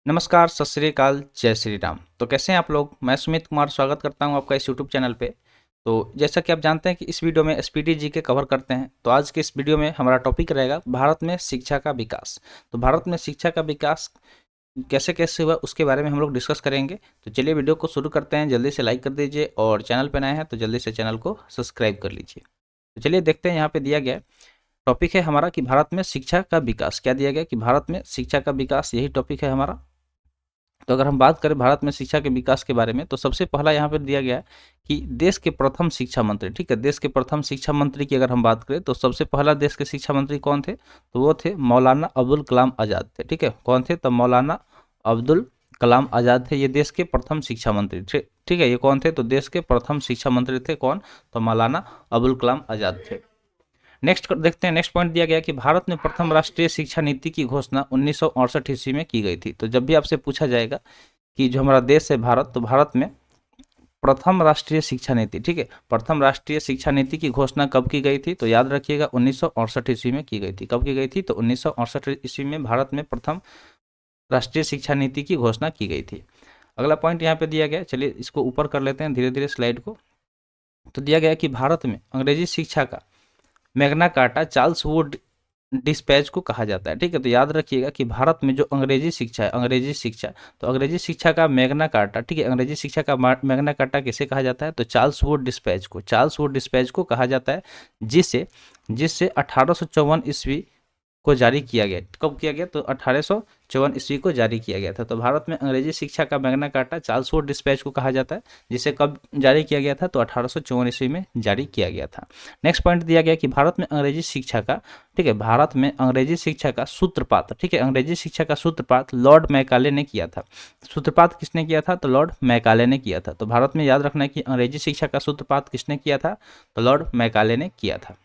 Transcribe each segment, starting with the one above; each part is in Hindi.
नमस्कार, सत श्री अकाल, जय श्री राम। तो कैसे हैं आप लोग? मैं सुमित कुमार स्वागत करता हूं आपका इस यूट्यूब चैनल पे। तो जैसा कि आप जानते हैं कि इस वीडियो में एसपीटी जीके कवर करते हैं। तो आज के इस वीडियो में हमारा टॉपिक रहेगा भारत में शिक्षा का विकास। तो भारत में शिक्षा का विकास कैसे कैसे हुआ उसके बारे में हम लोग डिस्कस करेंगे। तो चलिए वीडियो को शुरू करते हैं। जल्दी से लाइक कर दीजिए और चैनल पर नए हैं तो जल्दी से चैनल को सब्सक्राइब कर लीजिए। तो चलिए देखते हैं, यहाँ पे दिया गया है टॉपिक है हमारा कि भारत में शिक्षा का विकास। क्या दिया गया कि भारत में शिक्षा का विकास, यही टॉपिक है हमारा। तो अगर हम बात करें भारत में शिक्षा के विकास के बारे में, तो सबसे पहला यहाँ पर दिया गया है कि देश के प्रथम शिक्षा मंत्री, ठीक है, देश के प्रथम शिक्षा मंत्री की अगर हम बात करें तो सबसे पहला देश के शिक्षा मंत्री कौन थे? तो वो थे मौलाना अबुल कलाम आज़ाद थे। ठीक है, कौन थे? तो मौलाना अब्दुल कलाम आज़ाद थे, ये देश के प्रथम शिक्षा मंत्री थे। ठीक है, ये कौन थे? तो देश के प्रथम शिक्षा मंत्री थे कौन? तो मौलाना अबुल कलाम आज़ाद थे। नेक्स्ट देखते हैं, नेक्स्ट पॉइंट दिया गया कि भारत में प्रथम राष्ट्रीय शिक्षा नीति की घोषणा 1968 ईस्वी में की गई थी। तो जब भी आपसे पूछा जाएगा कि जो हमारा देश है भारत, तो भारत में प्रथम राष्ट्रीय शिक्षा नीति, ठीक है, प्रथम राष्ट्रीय शिक्षा नीति की घोषणा कब की गई थी? तो याद रखिएगा 1968 ईस्वी में की गई थी। कब की गई थी? तो 1968 ईस्वी में भारत में प्रथम राष्ट्रीय शिक्षा नीति की घोषणा की गई थी। अगला पॉइंट यहाँ पे दिया गया, चलिए इसको ऊपर कर लेते हैं धीरे धीरे स्लाइड को। तो दिया गया कि भारत में अंग्रेजी शिक्षा का Magna carta Charles Wood dispatch को कहा जाता है। ठीक है, तो याद रखिएगा कि भारत में जो अंग्रेजी शिक्षा है, अंग्रेजी शिक्षा, तो अंग्रेजी शिक्षा का मैग्ना कार्टा, ठीक है, अंग्रेजी शिक्षा का मैग्ना कार्टा किसे कहा जाता है? तो चार्ल्स वुड डिस्पैच को, चार्ल्स वुड डिस्पैच को कहा जाता है, जिससे जिससे 1854 ईस्वी को जारी किया गया। कब किया गया? तो 1854 ईस्वी को जारी किया गया था। तो भारत में अंग्रेजी शिक्षा का Magna carta Charles Wood dispatch को कहा जाता है, जिसे कब जारी किया गया था? तो 1854 ईस्वी में जारी किया गया था। नेक्स्ट पॉइंट दिया गया कि भारत में अंग्रेजी शिक्षा का, ठीक है, भारत में अंग्रेजी शिक्षा का सूत्रपात, ठीक है, अंग्रेजी शिक्षा का सूत्रपात लॉर्ड मैकाले ने किया था। सूत्रपात किसने किया था? तो लॉर्ड मैकाले ने किया था। तो भारत में याद रखना है कि अंग्रेजी शिक्षा का सूत्रपात किसने किया था? तो लॉर्ड मैकाले ने किया था।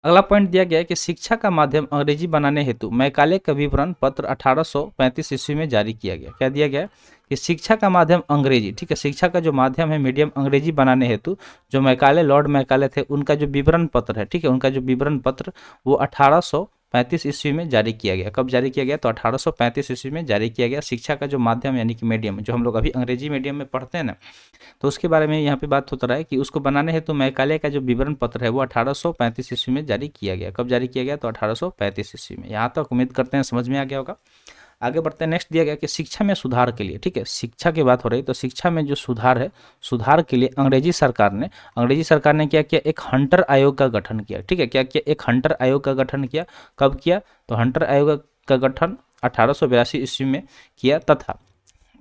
अगला पॉइंट दिया गया है कि शिक्षा का माध्यम अंग्रेजी बनाने हेतु मैकाले का विवरण पत्र 1835 ईस्वी में जारी किया गया। क्या दिया गया? कि शिक्षा का माध्यम अंग्रेजी, ठीक है, शिक्षा का जो माध्यम है मीडियम अंग्रेजी बनाने हेतु जो मैकाले, लॉर्ड मैकाले थे, उनका जो विवरण पत्र है, ठीक है, उनका जो विवरण पत्र वो 1835 ईस्वी में जारी किया गया। कब जारी किया गया? तो 1835 ईस्वी में जारी किया गया। शिक्षा का जो माध्यम यानी कि मीडियम, जो हम लोग अभी अंग्रेजी मीडियम में पढ़ते हैं ना, तो उसके बारे में यहाँ पे बात होता रहा है कि उसको बनाने हेतु तो मैकाले का जो विवरण पत्र है वो 1835 ईस्वी में जारी किया गया। कब जारी किया गया? तो 1835 ईस्वी में। यहाँ तक उम्मीद करते हैं समझ में आ गया होगा। आगे बढ़ते हैं, नेक्स्ट दिया गया कि शिक्षा में सुधार के लिए, ठीक है, शिक्षा की बात हो रही, तो शिक्षा में जो सुधार है, सुधार के लिए अंग्रेजी सरकार ने क्या किया? एक हंटर आयोग का गठन किया। ठीक है, क्या किया? एक हंटर आयोग का गठन किया। कब किया? तो हंटर आयोग का गठन 1882 ईस्वी में किया।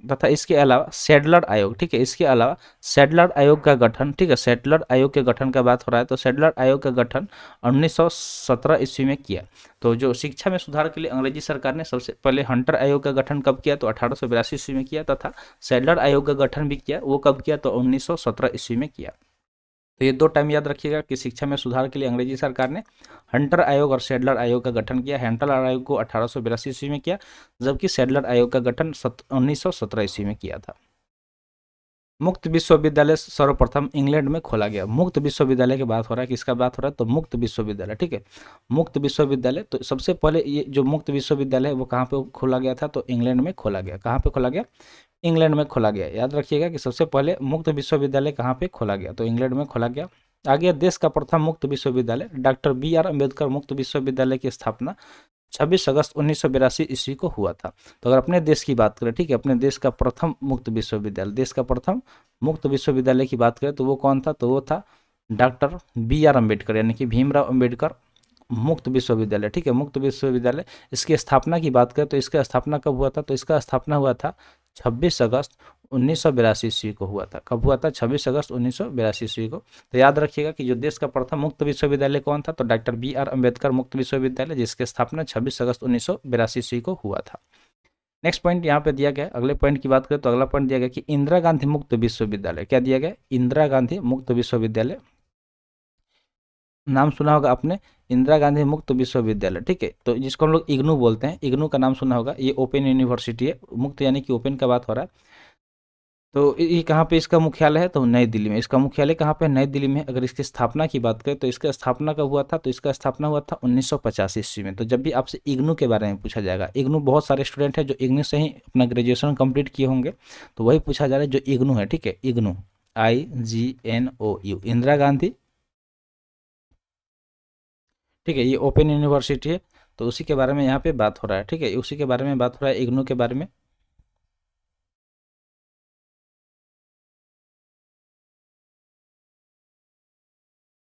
तथा इसके अलावा सैडलर आयोग, ठीक है, इसके अलावा सैडलर आयोग का गठन, ठीक है, सैडलर आयोग के गठन का बात हो रहा है, तो सैडलर आयोग का गठन 1917 ईस्वी में किया। तो जो शिक्षा में सुधार के लिए अंग्रेजी सरकार ने सबसे पहले हंटर आयोग का गठन कब किया? तो 1882 ईस्वी में किया। तथा सैडलर आयोग का गठन भी किया, वो कब किया? तो 1917 ईस्वी में किया। तो ये दो टाइम याद रखिएगा कि शिक्षा में सुधार के लिए अंग्रेजी सरकार ने हंटर आयोग और सैडलर आयोग का गठन किया। हंटर आयोग को 1882 ईस्वी में किया, जबकि सैडलर आयोग का गठन 1917 ईस्वी में किया था। मुक्त विश्वविद्यालय सर्वप्रथम इंग्लैंड में खोला गया। मुक्त विश्वविद्यालय की बात हो रहा है, किसका बात हो रहा है? तो मुक्त विश्वविद्यालय, ठीक है, मुक्त विश्वविद्यालय। तो सबसे पहले ये जो मुक्त विश्वविद्यालय है वो कहाँ पे खोला गया था? तो इंग्लैंड में खोला गया। कहाँ पे खोला गया? इंग्लैंड में खोला गया। याद रखिएगा कि सबसे पहले मुक्त विश्वविद्यालय कहाँ पे खोला गया? तो इंग्लैंड में खोला गया। आगे देश का प्रथम मुक्त विश्वविद्यालय डॉक्टर बी आर अम्बेडकर मुक्त विश्वविद्यालय की स्थापना 26 अगस्त 1982 ईस्वी को हुआ था। तो अगर अपने देश की बात करें, ठीक है, अपने देश का प्रथम मुक्त विश्वविद्यालय, देश का प्रथम मुक्त विश्वविद्यालय की बात करें तो वो कौन था? तो वो था डॉक्टर बी आर अम्बेडकर यानी कि भीमराव अम्बेडकर मुक्त विश्वविद्यालय। ठीक है, मुक्त विश्वविद्यालय। इसकी स्थापना की बात करें तो इसका स्थापना कब हुआ था? तो इसका स्थापना हुआ था 26 अगस्त 1982 ईस्वी को हुआ था। कब हुआ था? 26 अगस्त 1982 ईस्वी को। तो याद रखिएगा कि जो देश का प्रथम मुक्त विश्वविद्यालय कौन था? तो डॉक्टर बी आर अम्बेडकर मुक्त विश्वविद्यालय, जिसकी स्थापना 26 अगस्त 1982 ईस्वी को हुआ था। नेक्स्ट पॉइंट यहाँ पे दिया गया, अगले पॉइंट की बात करें तो अगला पॉइंट दिया गया कि इंदिरा गांधी मुक्त विश्वविद्यालय। क्या दिया गया? इंदिरा गांधी मुक्त विश्वविद्यालय। नाम सुना होगा आपने, इंदिरा गांधी मुक्त विश्वविद्यालय, ठीक है, तो जिसको हम लोग इग्नू बोलते हैं, इग्नू का नाम सुना होगा। ये ओपन यूनिवर्सिटी है, मुक्त यानी कि ओपन का बात हो रहा है। तो ये कहाँ पे इसका मुख्यालय है, तो नई दिल्ली में। इसका मुख्यालय कहाँ पे, नई दिल्ली में। अगर इसकी स्थापना की बात करें तो इसका स्थापना कब हुआ था, तो इसका स्थापना हुआ था 1985 ईस्वी में। तो जब भी आपसे इग्नू के बारे में पूछा जाएगा, इग्नू बहुत सारे स्टूडेंट हैं जो इग्नू से ही अपना ग्रेजुएशन कंप्लीट किए होंगे, तो वही पूछा जा रहा है जो इग्नू है, ठीक है, इग्नू, IGNOU, इंदिरा गांधी, ठीक है, ये ओपन यूनिवर्सिटी है। तो उसी के बारे में यहाँ पे बात हो रहा है, ठीक है, उसी के बारे में बात हो रहा है, इग्नू के बारे में।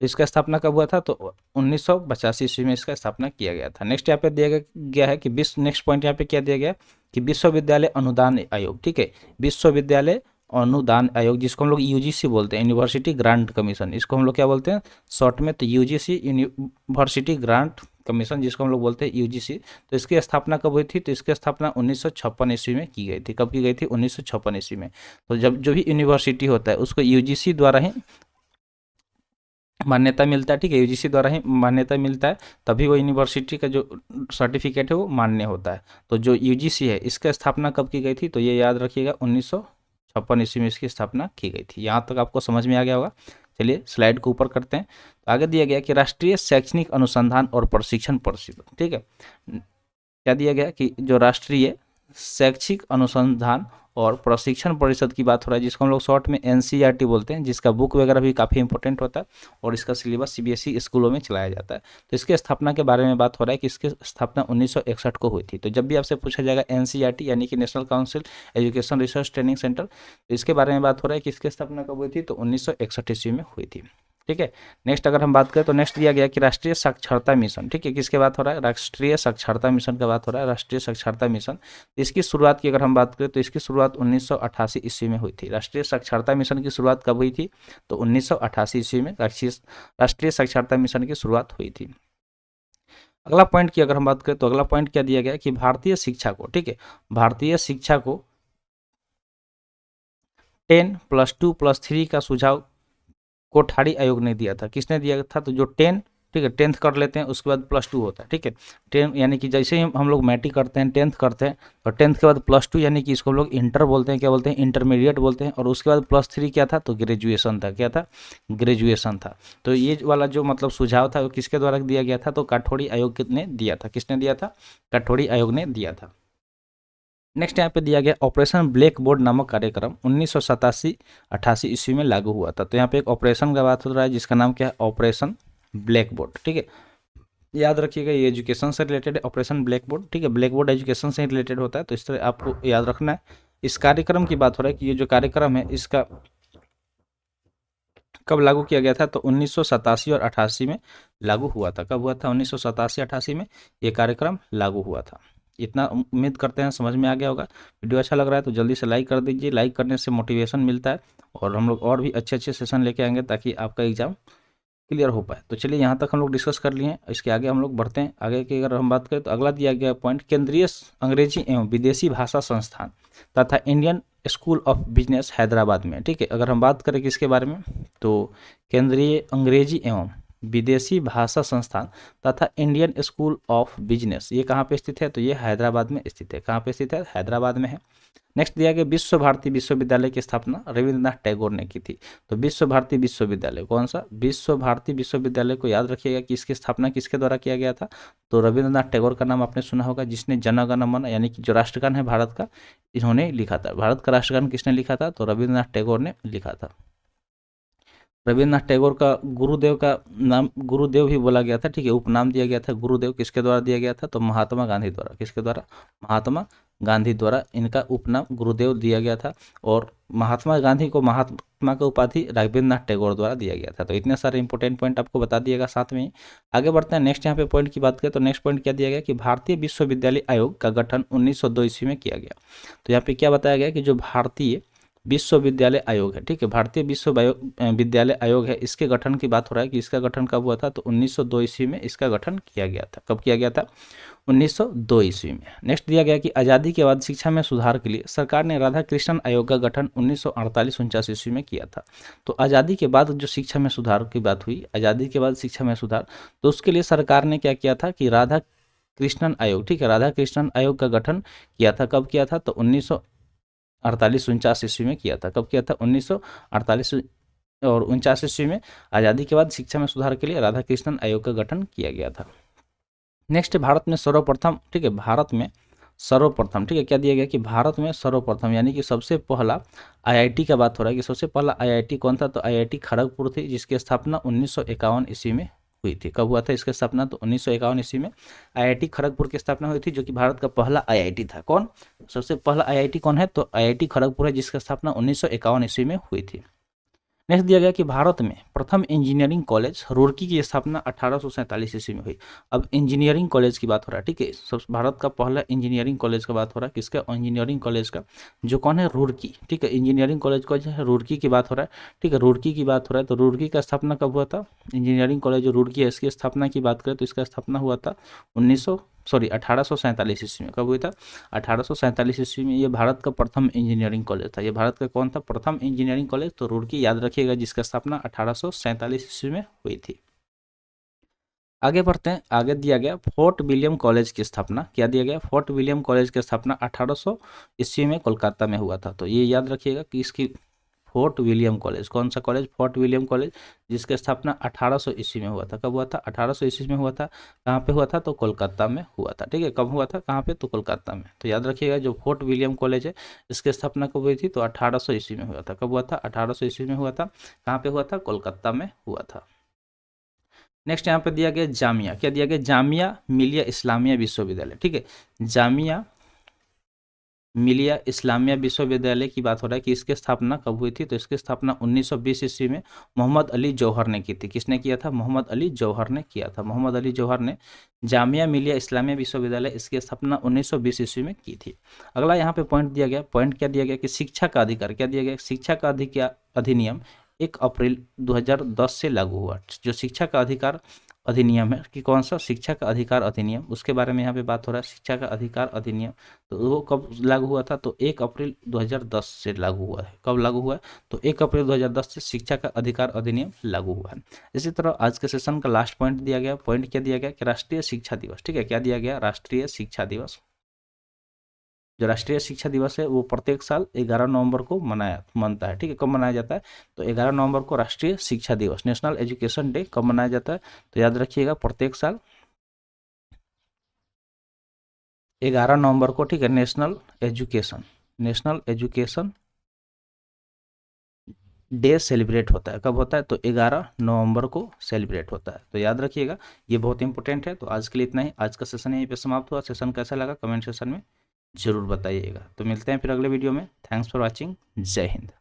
इसका स्थापना कब हुआ था, तो 1985 ईस्वी में इसका स्थापना किया गया था। नेक्स्ट यहाँ पे दिया गया है कि विश्व, नेक्स्ट पॉइंट यहाँ पे क्या दिया गया कि विश्वविद्यालय अनुदान आयोग, ठीक है, विश्वविद्यालय अनुदान आयोग, जिसको हम लोग यूजीसी बोलते हैं, यूनिवर्सिटी ग्रांट कमीशन, इसको हम लोग क्या बोलते हैं शॉर्ट में, तो यूजीसी, यूनिवर्सिटी ग्रांट कमीशन, जिसको हम लोग बोलते हैं यूजीसी। तो इसकी स्थापना कब हुई थी, तो इसकी स्थापना 1956 ईस्वी में की गई थी। कब की गई थी, 1956 ईस्वी में। तो जब जो भी यूनिवर्सिटी होता है उसको यूजीसी द्वारा ही मान्यता मिलता है, ठीक है, यूजीसी द्वारा ही मान्यता मिलता है, तभी वो यूनिवर्सिटी का जो सर्टिफिकेट है वो मान्य होता है। तो जो यूजीसी है इसका स्थापना कब की गई थी, तो ये याद रखिएगा 1956 ईस्वी में इसकी स्थापना की गई थी। यहाँ तक आपको समझ में आ गया होगा। चलिए स्लाइड को ऊपर करते हैं। तो आगे दिया गया कि राष्ट्रीय शैक्षणिक अनुसंधान और प्रशिक्षण परिषद, ठीक है, क्या दिया गया कि जो राष्ट्रीय शैक्षिक अनुसंधान और प्रशिक्षण परिषद की बात हो रहा है, जिसको हम लोग शॉर्ट में एनसीईआरटी बोलते हैं, जिसका बुक वगैरह भी काफ़ी इंपॉर्टेंट होता है और इसका सिलेबस सीबीएसई स्कूलों में चलाया जाता है। तो इसके स्थापना के बारे में बात हो रहा है कि इसकी स्थापना 1961 को हुई थी। तो जब भी आपसे पूछा जाएगा एनसीईआरटी यानी कि national council education research training centre, तो इसके बारे में बात हो रहा है कि इसकी स्थापना कब हुई थी, तो 1961 ईस्वी में हुई थी, ठीक है। नेक्स्ट अगर हम बात करें तो नेक्स्ट दिया गया कि राष्ट्रीय साक्षरता मिशन, ठीक है, किसके बात हो रहा है, राष्ट्रीय साक्षरता मिशन का बात हो रहा है, राष्ट्रीय साक्षरता मिशन। इसकी शुरुआत की अगर हम बात करें तो इसकी शुरुआत 1988 ईस्वी में हुई थी। राष्ट्रीय साक्षरता मिशन की शुरुआत कब हुई थी, तो 1988 ईस्वी में राष्ट्रीय साक्षरता मिशन की शुरुआत हुई थी। अगला पॉइंट की अगर हम बात करें तो अगला पॉइंट क्या दिया गया कि भारतीय शिक्षा को, ठीक है, भारतीय शिक्षा को 10+2+3 का सुझाव कोठारी आयोग ने दिया था। किसने दिया था, तो जो 10, ठीक है, 10th कर लेते हैं उसके बाद +2 होता है, ठीक है, 10 यानी कि जैसे ही हम लोग मैट्रिक करते हैं 10th करते हैं, तो 10th के बाद +2 यानी कि इसको हम लोग इंटर बोलते हैं, क्या बोलते हैं, इंटरमीडिएट बोलते हैं। और उसके बाद +3 क्या था, तो ग्रेजुएशन था, क्या था, ग्रेजुएशन था। तो ये वाला जो मतलब सुझाव था वो किसके द्वारा दिया गया था, तो काठौड़ी आयोग ने दिया था। किसने दिया था, काठौड़ी आयोग ने दिया था। नेक्स्ट यहाँ पे दिया गया ऑपरेशन ब्लैक बोर्ड नामक कार्यक्रम 1987-88 ईस्वी में लागू हुआ था। तो यहाँ पे एक ऑपरेशन का बात हो रहा है जिसका नाम क्या है, ऑपरेशन ब्लैक बोर्ड, ठीक है, याद रखिएगा ये एजुकेशन से रिलेटेड है, ऑपरेशन ब्लैक बोर्ड, ठीक है, ब्लैक बोर्ड एजुकेशन से रिलेटेड होता है, तो इस तरह आपको याद रखना है। इस कार्यक्रम की बात हो रहा है कि ये जो कार्यक्रम है इसका कब लागू किया गया था, तो 1987 और 88 में लागू हुआ था। कब हुआ था, 1987-88 में ये कार्यक्रम लागू हुआ था। इतना उम्मीद करते हैं समझ में आ गया होगा। वीडियो अच्छा लग रहा है तो जल्दी से लाइक कर दीजिए, लाइक करने से मोटिवेशन मिलता है और हम लोग और भी अच्छे अच्छे सेशन लेके आएंगे ताकि आपका एग्जाम क्लियर हो पाए। तो चलिए यहाँ तक हम लोग डिस्कस कर लिए हैं, इसके आगे हम लोग बढ़ते हैं। आगे की अगर हम बात करें तो अगला दिया गया पॉइंट केंद्रीय अंग्रेजी एवं विदेशी भाषा संस्थान तथा Indian school of business Hyderabad में, ठीक है। अगर हम बात करें किसके बारे में, तो केंद्रीय अंग्रेजी एवं विदेशी भाषा संस्थान तथा इंडियन स्कूल ऑफ बिजनेस, ये कहाँ पे स्थित है, तो ये हैदराबाद में स्थित है। कहाँ पे स्थित है, हैदराबाद में है। नेक्स्ट दिया गया विश्व भारती विश्वविद्यालय की स्थापना रविंद्रनाथ टैगोर ने की थी। तो विश्व भारती विश्वविद्यालय कौन सा, विश्व भारती विश्वविद्यालय को याद रखिएगा कि इसकी स्थापना किसके द्वारा किया गया था, तो रविंद्रनाथ टैगोर का नाम आपने सुना होगा, जिसने जन गण मन यानी कि जो राष्ट्रगान है भारत का, इन्होंने लिखा था। भारत का राष्ट्रगान किसने लिखा था, तो रविंद्रनाथ टैगोर ने लिखा था। रविन्द्रनाथ टैगोर का गुरुदेव का नाम गुरुदेव भी बोला गया था, ठीक है, उपनाम दिया गया था गुरुदेव, किसके द्वारा दिया गया था, तो महात्मा गांधी द्वारा। किसके द्वारा, महात्मा गांधी द्वारा इनका उपनाम गुरुदेव दिया गया था। और महात्मा गांधी को महात्मा का उपाधि रविन्द्रनाथ टैगोर द्वारा दिया गया था। तो इतने सारे इंपॉर्टेंट पॉइंट आपको बता दिएगा साथ में ही। आगे बढ़ते हैं, नेक्स्ट यहाँ पे पॉइंट की बात करें तो नेक्स्ट पॉइंट क्या दिया गया कि भारतीय विश्वविद्यालय आयोग का गठन 1902 ईस्वी में किया गया। तो यहाँ पे क्या बताया गया कि जो भारतीय विश्वविद्यालय आयोग है, ठीक है, भारतीय विश्वविद्यालय आयोग है, इसके गठन की बात हो रहा है कि इसका गठन कब हुआ था, तो 1902 ईस्वी में इसका गठन किया गया था। कब किया गया था, 1902 ईस्वी में। नेक्स्ट दिया गया कि आज़ादी के बाद शिक्षा में सुधार के लिए सरकार ने राधा कृष्णन आयोग का गठन 1948-49 ईस्वी में किया था। तो आज़ादी के बाद जो शिक्षा में सुधार की बात हुई, आज़ादी के बाद शिक्षा में सुधार, तो उसके लिए सरकार ने क्या किया था कि राधा कृष्णन आयोग, ठीक है, राधा कृष्णन आयोग का गठन किया था। कब किया था, तो 48-49 ईस्वी में किया था। कब किया था? 1948 और 49 ईस्वी में आज़ादी के बाद शिक्षा में सुधार के लिए राधा कृष्णन आयोग का गठन किया गया था। नेक्स्ट, भारत में सर्वप्रथम, ठीक है, भारत में सर्वप्रथम, ठीक है, क्या दिया गया कि भारत में सर्वप्रथम यानी कि सबसे पहला आईआईटी का बात हो रहा है कि सबसे पहला आईआईटी कौन था? तो आईआईटी खड़गपुर थी, जिसकी स्थापना 1951 ईस्वी में हुई थी। कब हुआ था इसकी स्थापना? तो 1951 ईस्वी में आईआईटी खड़गपुर की स्थापना हुई थी, जो कि भारत का पहला आईआईटी था। कौन सबसे पहला आईआईटी कौन है? तो आईआईटी खड़गपुर है, जिसकी स्थापना 1951 ईस्वी में हुई थी। नेक्स्ट दिया गया कि भारत में प्रथम इंजीनियरिंग कॉलेज रुड़की की स्थापना 1847 ईस्वी में हुई। अब इंजीनियरिंग कॉलेज की बात हो रहा है, ठीक है, सब भारत का पहला इंजीनियरिंग कॉलेज का बात हो रहा है। किसका? इंजीनियरिंग कॉलेज का, जो कौन है? रुड़की, ठीक है, इंजीनियरिंग कॉलेज का जो है रुड़की की बात हो रहा है, ठीक है, रुड़की की बात हो रहा है। तो रुड़की का स्थापना कब हुआ था? इंजीनियरिंग कॉलेज जो रुड़की है, इसकी स्थापना की बात करें तो इसका स्थापना हुआ था 1847 ईस्वी में। कब हुआ था? 1847 ईस्वी में। ये भारत का प्रथम इंजीनियरिंग कॉलेज था। ये भारत का कौन था? प्रथम इंजीनियरिंग कॉलेज, तो रुड़की याद रखिएगा, जिसका स्थापना 1847 ईस्वी में हुई थी। आगे बढ़ते हैं। आगे दिया गया फोर्ट विलियम कॉलेज की स्थापना, क्या दिया गया? फोर्ट विलियम कॉलेज की स्थापना 1800 ईस्वी में कोलकाता में हुआ था। तो ये याद रखिएगा कि इसकी फोर्ट विलियम कॉलेज, कौन सा कॉलेज? फोर्ट विलियम कॉलेज, जिसकी स्थापना 1800 ईस्वी में हुआ था। कब हुआ था? 1800 ईस्वी में हुआ था। कहाँ पे हुआ था? तो कोलकाता में हुआ था, ठीक है। कब हुआ था? कहाँ पे? तो कोलकाता में। तो याद रखिएगा, जो फोर्ट विलियम कॉलेज है, इसकी स्थापना कब हुई थी? तो 1800 ईस्वी में हुआ था। कब हुआ था? 1800 ईस्वी में हुआ था। कहाँ पे हुआ था? कोलकाता में हुआ था। नेक्स्ट यहाँ पे दिया गया जामिया, क्या दिया गया? जामिया मिलिया इस्लामिया विश्वविद्यालय, ठीक है, जामिया मिलिया इस्लामिया विश्वविद्यालय की बात हो रहा है कि इसकी स्थापना कब हुई थी? तो इसकी स्थापना 1920 ईस्वी में मोहम्मद अली जौहर ने की थी। किसने किया था? मोहम्मद अली जौहर ने किया था। मोहम्मद अली जौहर ने जामिया मिलिया इस्लामिया विश्वविद्यालय, इसकी स्थापना 1920 ईस्वी में की थी। अगला यहाँ पे पॉइंट दिया गया, पॉइंट क्या दिया गया कि शिक्षा का अधिकार, क्या दिया गया? शिक्षा का अधिनियम 1 अप्रैल 2010 से लागू हुआ। जो शिक्षा का अधिकार अधिनियम है कि कौन सा? शिक्षा का अधिकार अधिनियम, उसके बारे में यहाँ पे बात हो रहा है। शिक्षा का अधिकार अधिनियम, तो वो कब लागू हुआ था? तो 1 अप्रैल 2010 से लागू हुआ है। कब लागू हुआ है? तो 1 अप्रैल 2010 से शिक्षा का अधिकार अधिनियम लागू हुआ है। इसी तरह आज के सेशन का लास्ट पॉइंट दिया गया, पॉइंट क्या दिया गया कि राष्ट्रीय शिक्षा दिवस, ठीक है, क्या दिया गया? राष्ट्रीय शिक्षा दिवस। जो राष्ट्रीय शिक्षा दिवस है वो प्रत्येक साल 11 नवंबर को मनता है, ठीक है। कब मनाया जाता है? तो 11 नवंबर को राष्ट्रीय शिक्षा दिवस, नेशनल एजुकेशन डे कब मनाया जाता है? तो याद रखिएगा, प्रत्येक साल 11 नवंबर को, ठीक है, नेशनल एजुकेशन डे सेलिब्रेट होता है। कब होता है? तो 11 नवंबर को सेलिब्रेट होता है। तो याद रखिएगा, ये बहुत इंपॉर्टेंट है। तो आज के लिए इतना ही। आज का सेशन यहीं पे समाप्त हुआ। सेशन कैसा लगा कमेंट सेशन में जरूर बताइएगा। तो मिलते हैं फिर अगले वीडियो में। Thanks for watching. जय हिंद।